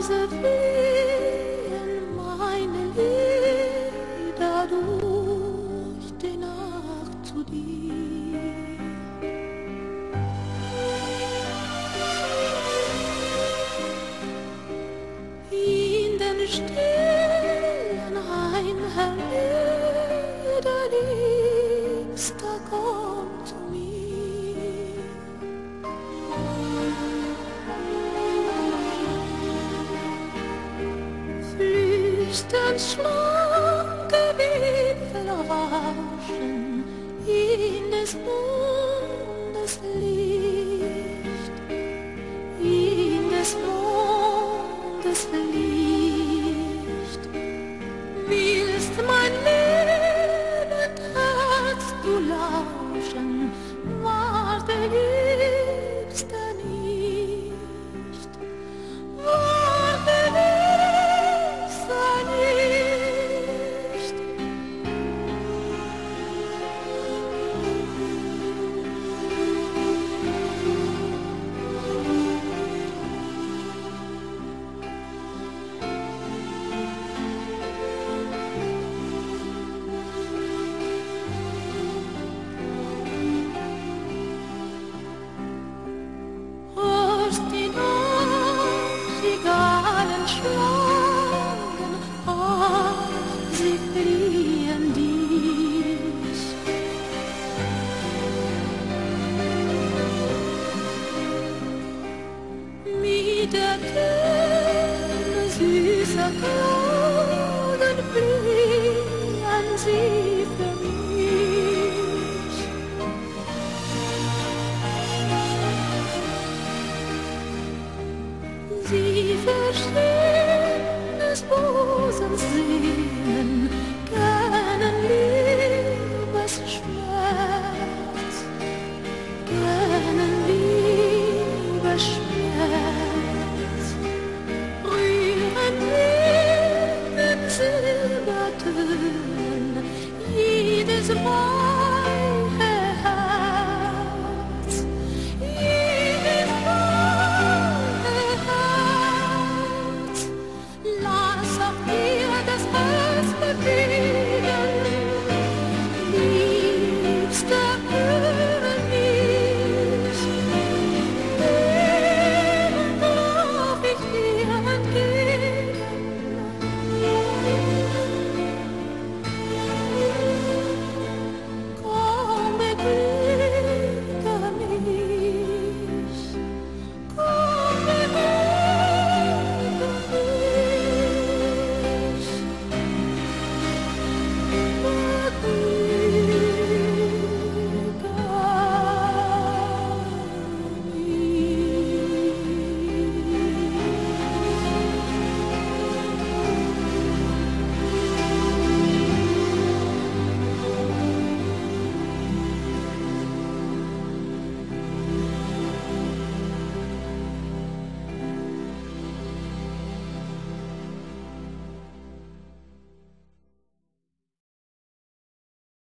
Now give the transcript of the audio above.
leise wehen meine Lieder durch die Nacht zu dir. In den stillen Hain, Herr Liederliebster, komm zu mir. Flüsternd schlanke Wipfel rauschen in des Mondes Licht, in des Mondes Licht. Willst mein lebend Herz du lauschen, warte Liebster nicht, warte Liebster nicht. Hörst die Nachtigallen schlagen, ach, sie fliehen dich. Mit der Töne süßer Klang